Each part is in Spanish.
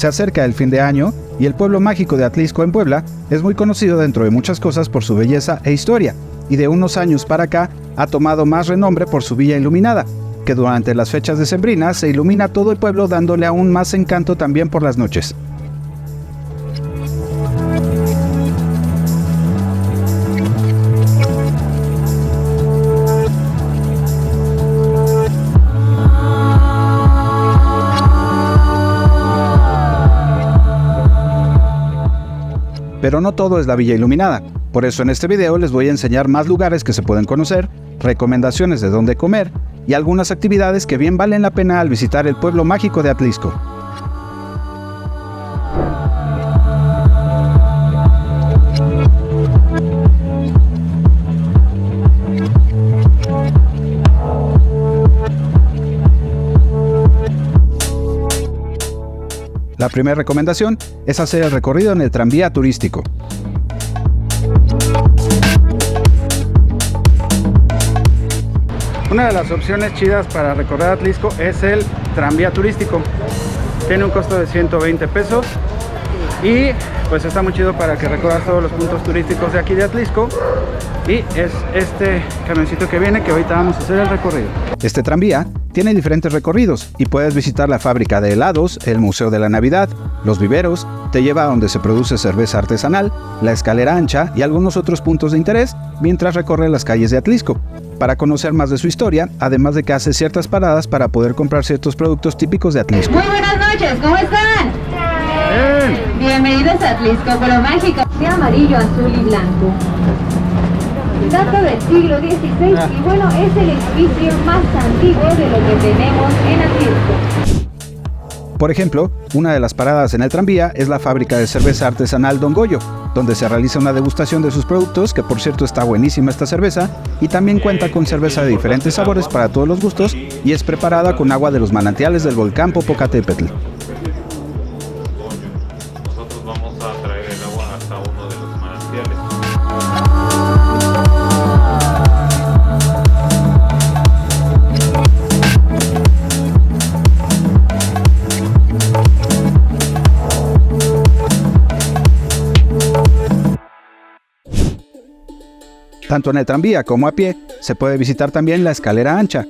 Se acerca el fin de año y el pueblo mágico de Atlixco en Puebla es muy conocido dentro de muchas cosas por su belleza e historia, y de unos años para acá ha tomado más renombre por su villa iluminada, que durante las fechas decembrinas se ilumina todo el pueblo dándole aún más encanto también por las noches. Pero no todo es la villa iluminada, por eso en este video les voy a enseñar más lugares que se pueden conocer, recomendaciones de dónde comer y algunas actividades que bien valen la pena al visitar el pueblo mágico de Atlixco. La primera recomendación es hacer el recorrido en el tranvía turístico. Una de las opciones chidas para recorrer Atlixco es el tranvía turístico. Tiene un costo de 120 pesos y pues está muy chido para que recorras todos los puntos turísticos de aquí de Atlixco. Y es este camioncito que viene que ahorita vamos a hacer el recorrido. Este tranvía tiene diferentes recorridos y puedes visitar la fábrica de helados, el Museo de la Navidad, los viveros, te lleva a donde se produce cerveza artesanal, la escalera ancha y algunos otros puntos de interés mientras recorre las calles de Atlixco, para conocer más de su historia, además de que hace ciertas paradas para poder comprar ciertos productos típicos de Atlixco. Muy buenas noches, ¿cómo están? Bien. Bienvenidos a Atlixco, pueblo mágico. De amarillo, azul y blanco. Data del siglo XVI y bueno, es el edificio más antiguo de lo que tenemos en Atlixco. Por ejemplo, una de las paradas en el tranvía es la fábrica de cerveza artesanal Don Goyo, donde se realiza una degustación de sus productos, que por cierto está buenísima esta cerveza, y también cuenta con cerveza de diferentes sabores para todos los gustos y es preparada con agua de los manantiales del volcán Popocatépetl. Nosotros vamos a traer el agua hasta uno de los manantiales. Tanto en el tranvía como a pie, se puede visitar también la escalera ancha.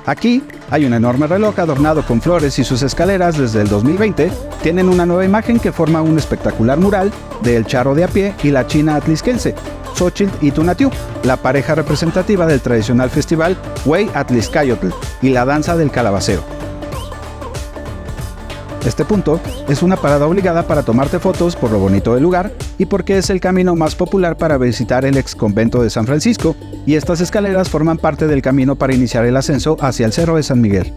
Aquí hay un enorme reloj adornado con flores y sus escaleras desde el 2020 tienen una nueva imagen que forma un espectacular mural de El Charro de a pie y la china atlixquense, Xochitl y Tonatiuh, la pareja representativa del tradicional festival Huey Atlixcayotl y la danza del calabaceo. Este punto es una parada obligada para tomarte fotos por lo bonito del lugar y porque es el camino más popular para visitar el ex convento de San Francisco, y estas escaleras forman parte del camino para iniciar el ascenso hacia el Cerro de San Miguel.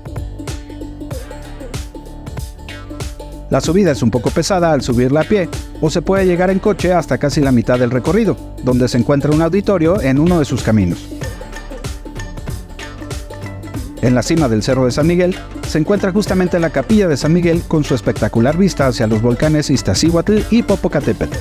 La subida es un poco pesada al subirla a pie, o se puede llegar en coche hasta casi la mitad del recorrido, donde se encuentra un auditorio en uno de sus caminos. En la cima del Cerro de San Miguel se encuentra justamente la capilla de San Miguel con su espectacular vista hacia los volcanes Iztaccíhuatl y Popocatépetl.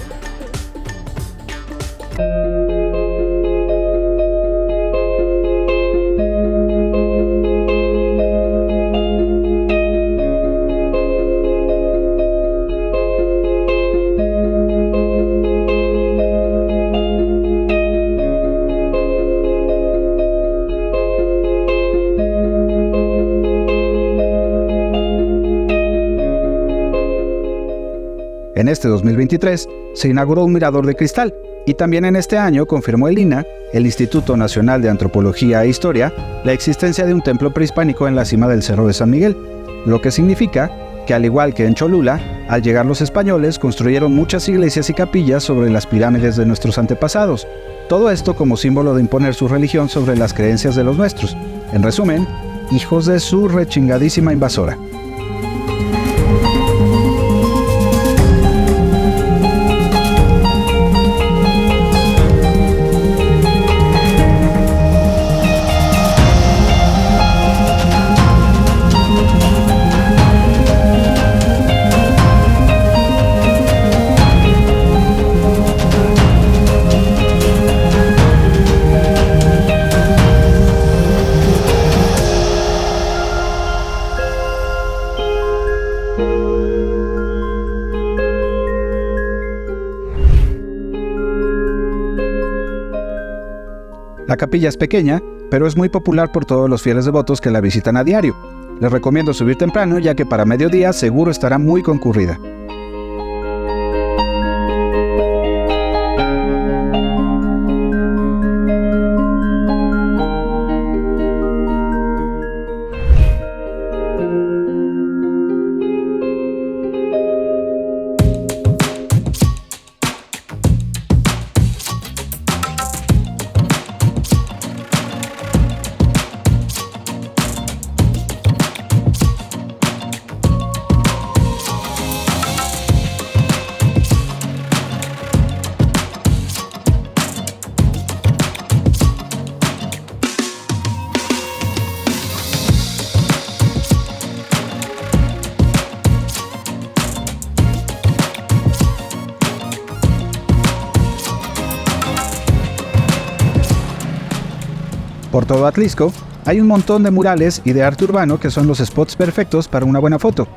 En este 2023 se inauguró un mirador de cristal y también en este año confirmó el INAH, el Instituto Nacional de Antropología e Historia, la existencia de un templo prehispánico en la cima del Cerro de San Miguel, lo que significa que al igual que en Cholula, al llegar los españoles construyeron muchas iglesias y capillas sobre las pirámides de nuestros antepasados, todo esto como símbolo de imponer su religión sobre las creencias de los nuestros. En resumen, hijos de su rechingadísima invasora. La capilla es pequeña, pero es muy popular por todos los fieles devotos que la visitan a diario. Les recomiendo subir temprano, ya que para mediodía seguro estará muy concurrida. Por todo Atlixco hay un montón de murales y de arte urbano que son los spots perfectos para una buena foto.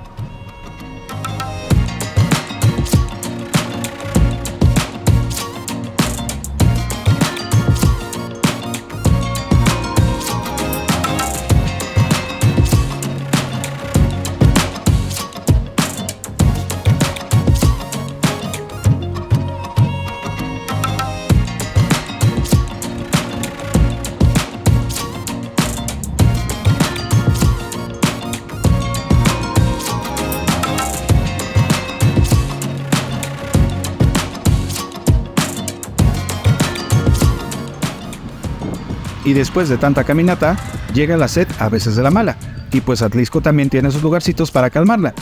Y después de tanta caminata, llega la sed a veces de la mala. Y pues Atlixco también tiene sus lugarcitos para calmarla.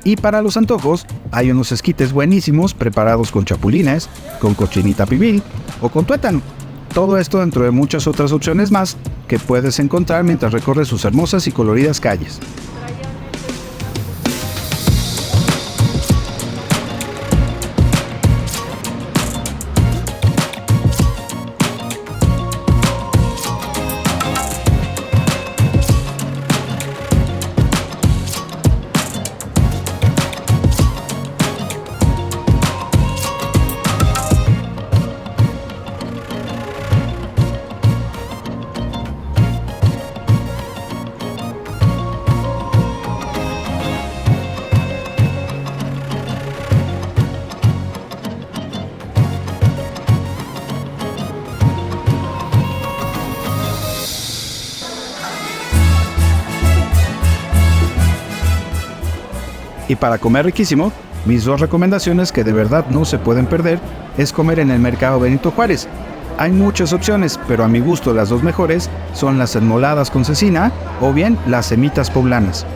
Y para los antojos, hay unos esquites buenísimos preparados con chapulines, con cochinita pibil o con tuétano. Todo esto dentro de muchas otras opciones más que puedes encontrar mientras recorres sus hermosas y coloridas calles. Y para comer riquísimo, mis dos recomendaciones que de verdad no se pueden perder es comer en el mercado Benito Juárez. Hay muchas opciones, pero a mi gusto las dos mejores son las enmoladas con cecina o bien las semitas poblanas.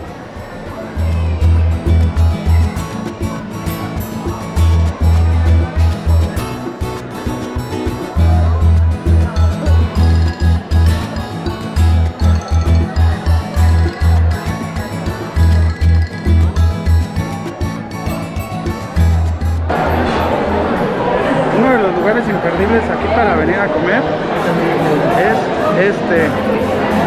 Imperdibles aquí para venir a comer es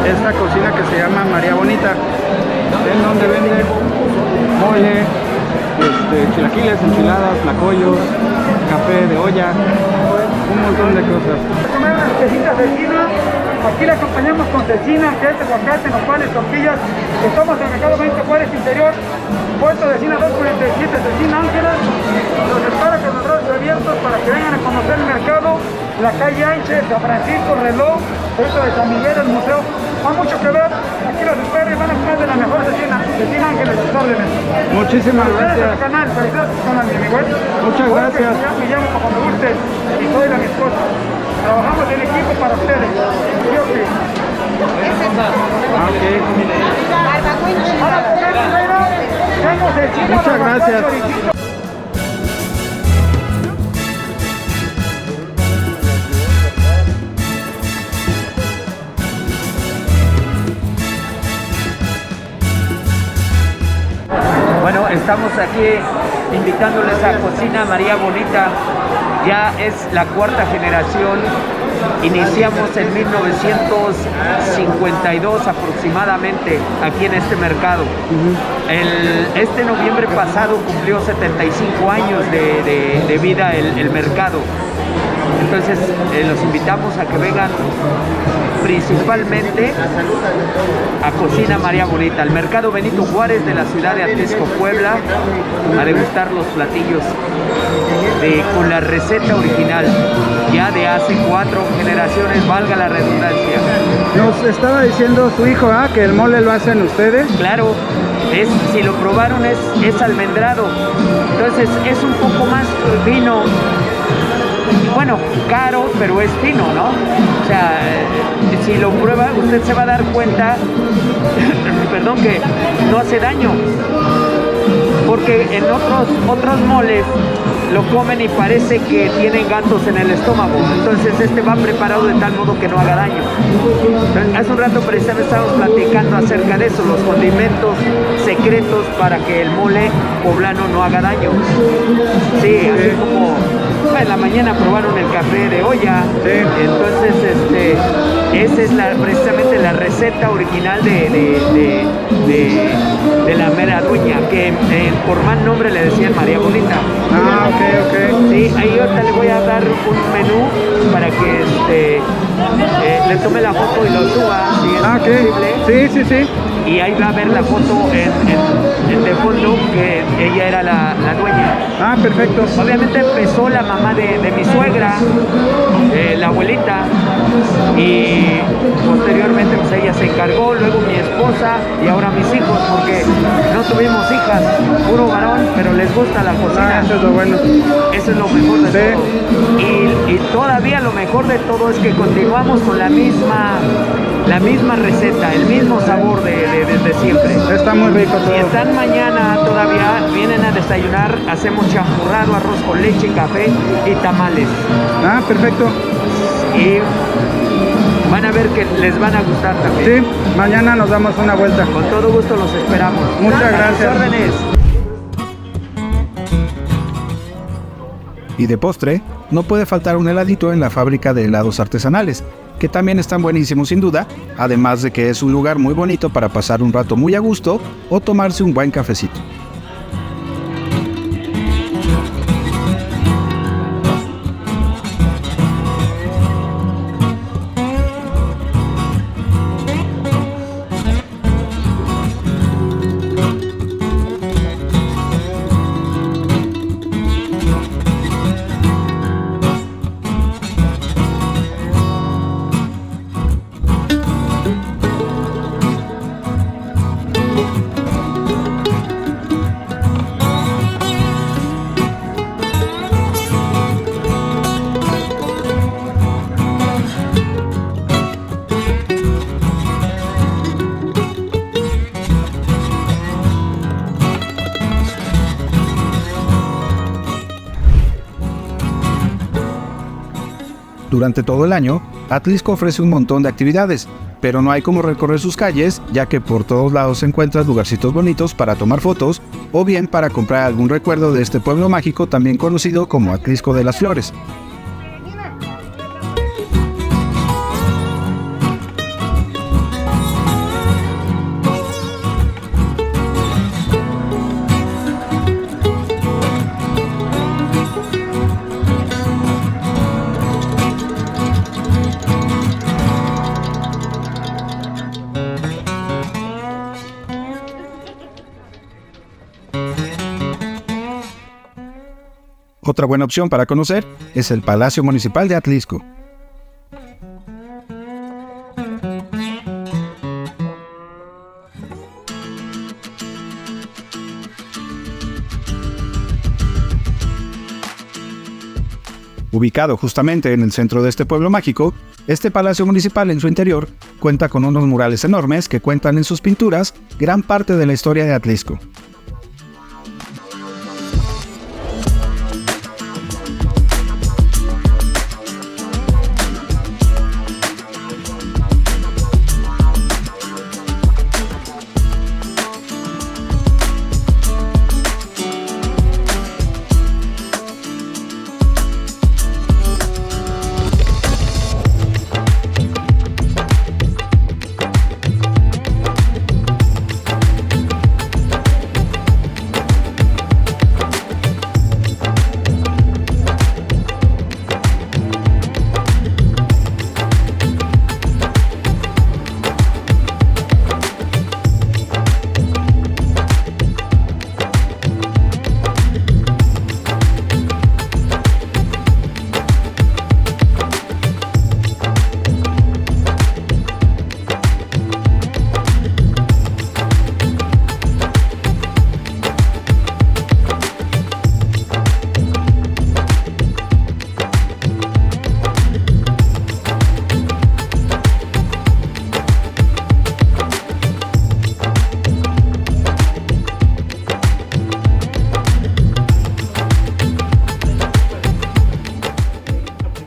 esta cocina que se llama María Bonita, en donde vende mole, chilaquiles, enchiladas, tlacoyos, café de olla, un montón de cosas. Comer unas quesitas vecinas, aquí la acompañamos con cecina, queso, aguacate, nopales, tortillas. Estamos en el mercado Benito Juárez Interior, puerto de Cina 247, Cecina Ángeles. Los espero con los brazos abiertos para que vengan a conocer el mercado, la calle Anche, San Francisco, Reloj, puerto de San Miguel, el museo. Hay mucho que ver, aquí los espero y van a comer de la mejor Cecina Ángeles, sus órdenes. Muchísimas gracias. Al canal, felicidades al canal, mi amigo. Muchas gracias. Me llamo como me guste y soy la mi esposa. Trabajamos en equipo para ustedes. Muchas gracias. Bueno, estamos aquí invitándoles a Cocina María Bonita. Ya es la cuarta generación. Iniciamos en 1952 aproximadamente aquí en este mercado. Este noviembre pasado cumplió 75 años de vida el mercado. Entonces los invitamos a que vengan principalmente a Cocina María Bonita, al Mercado Benito Juárez de la ciudad de Atlixco, Puebla, a degustar los platillos con la receta original, ya de hace 4 generaciones, valga la redundancia. Nos estaba diciendo su hijo, que el mole lo hacen ustedes. Claro, si lo probaron es almendrado, entonces es un poco más fino, bueno, caro, pero es fino, ¿no? O sea, si lo prueba, usted se va a dar cuenta, perdón, que no hace daño, porque en otros moles lo comen y parece que tienen gatos en el estómago. Entonces este va preparado de tal modo que no haga daño. Entonces, hace un rato precisamente estábamos platicando acerca de eso, los condimentos secretos para que el mole poblano no haga daño. Sí, así como en la mañana probaron el café de olla. Sí. Entonces esa es precisamente la receta original de la mera dueña, que por mal nombre le decían María Bonita. Ok. Sí, ahí ahorita le voy a dar un menú para que le tome la foto y lo suba, si es posible. Sí. Y ahí va a ver la foto de fondo, que ella era la dueña. Perfecto. Obviamente empezó la mamá de mi suegra, la abuelita, y posteriormente pues ella se encargó, luego mi esposa y ahora mis hijos, porque no tuvimos hijas, puro varón, pero les gusta la cocina. Eso es lo bueno. Eso es lo mejor de todo. Y todavía lo mejor de todo es que continuamos con la misma receta, el mismo sabor desde siempre. Está muy rico todo. Si están mañana todavía, vienen a desayunar, hacemos champurrado, arroz con leche, café y tamales. Perfecto. Y van a ver que les van a gustar también. Sí, mañana nos damos una vuelta. Con todo gusto los esperamos. Muchas gracias. A sus órdenes. Y de postre, no puede faltar un heladito en la fábrica de helados artesanales, que también están buenísimos sin duda, además de que es un lugar muy bonito para pasar un rato muy a gusto o tomarse un buen cafecito. Durante todo el año, Atlixco ofrece un montón de actividades, pero no hay como recorrer sus calles, ya que por todos lados encuentras lugarcitos bonitos para tomar fotos o bien para comprar algún recuerdo de este pueblo mágico también conocido como Atlixco de las Flores. Otra buena opción para conocer es el Palacio Municipal de Atlixco. Ubicado justamente en el centro de este pueblo mágico, este palacio municipal en su interior cuenta con unos murales enormes que cuentan en sus pinturas gran parte de la historia de Atlixco.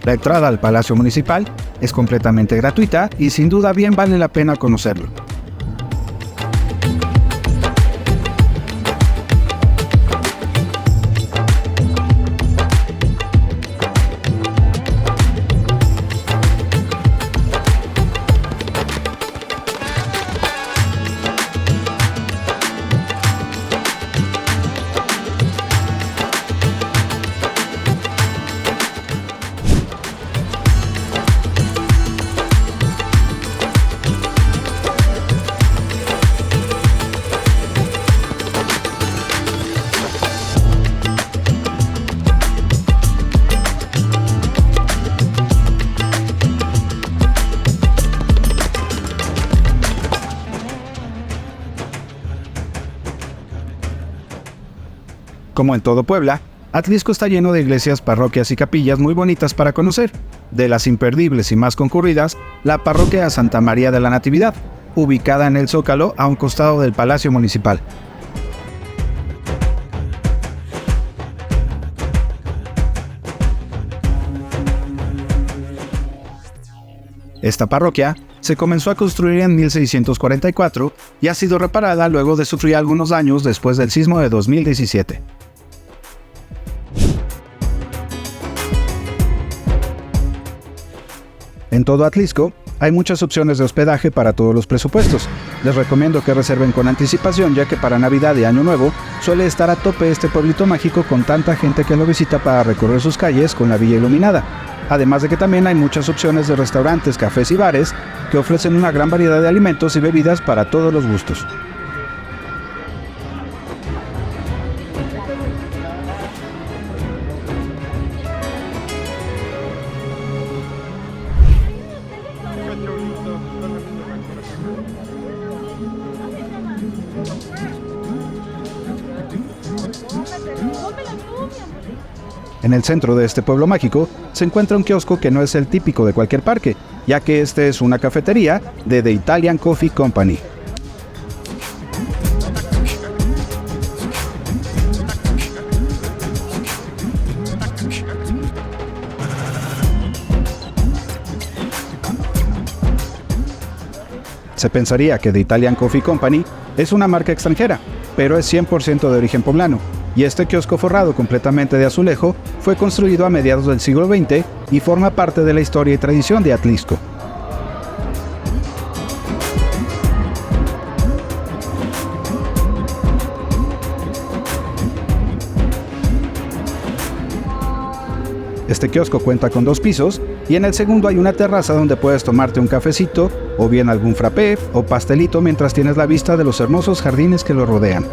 La entrada al Palacio Municipal es completamente gratuita y sin duda bien vale la pena conocerlo. Como en todo Puebla, Atlixco está lleno de iglesias, parroquias y capillas muy bonitas para conocer. De las imperdibles y más concurridas, la parroquia Santa María de la Natividad, ubicada en el Zócalo a un costado del Palacio Municipal. Esta parroquia se comenzó a construir en 1644 y ha sido reparada luego de sufrir algunos daños después del sismo de 2017. En todo Atlixco hay muchas opciones de hospedaje para todos los presupuestos. Les recomiendo que reserven con anticipación, ya que para Navidad y Año Nuevo suele estar a tope este pueblito mágico con tanta gente que lo visita para recorrer sus calles con la villa iluminada. Además de que también hay muchas opciones de restaurantes, cafés y bares que ofrecen una gran variedad de alimentos y bebidas para todos los gustos. En el centro de este pueblo mágico se encuentra un kiosco que no es el típico de cualquier parque, ya que este es una cafetería de The Italian Coffee Company. Se pensaría que The Italian Coffee Company es una marca extranjera, pero es 100% de origen poblano, y este kiosco forrado completamente de azulejo fue construido a mediados del siglo XX y forma parte de la historia y tradición de Atlixco. Este kiosco cuenta con 2 pisos y en el segundo hay una terraza donde puedes tomarte un cafecito o bien algún frappé o pastelito mientras tienes la vista de los hermosos jardines que lo rodean.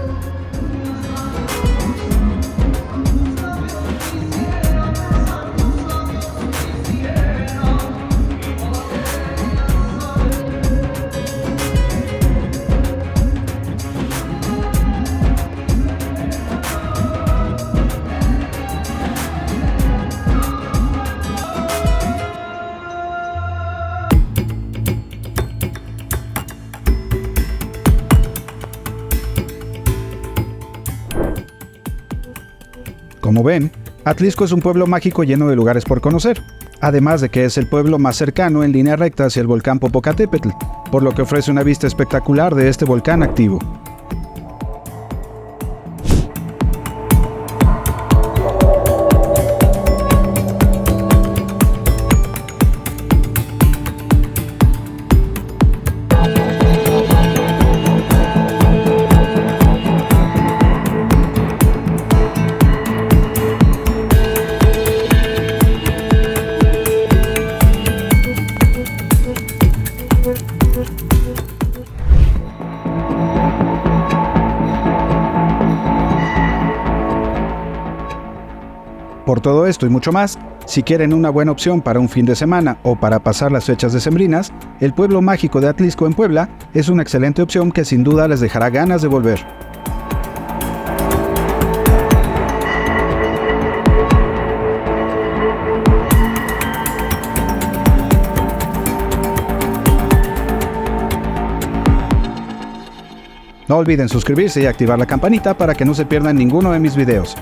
Como ven, Atlixco es un pueblo mágico lleno de lugares por conocer, además de que es el pueblo más cercano en línea recta hacia el volcán Popocatépetl, por lo que ofrece una vista espectacular de este volcán activo. Por todo esto y mucho más, si quieren una buena opción para un fin de semana o para pasar las fechas decembrinas, el pueblo mágico de Atlixco en Puebla es una excelente opción que sin duda les dejará ganas de volver. No olviden suscribirse y activar la campanita para que no se pierdan ninguno de mis videos.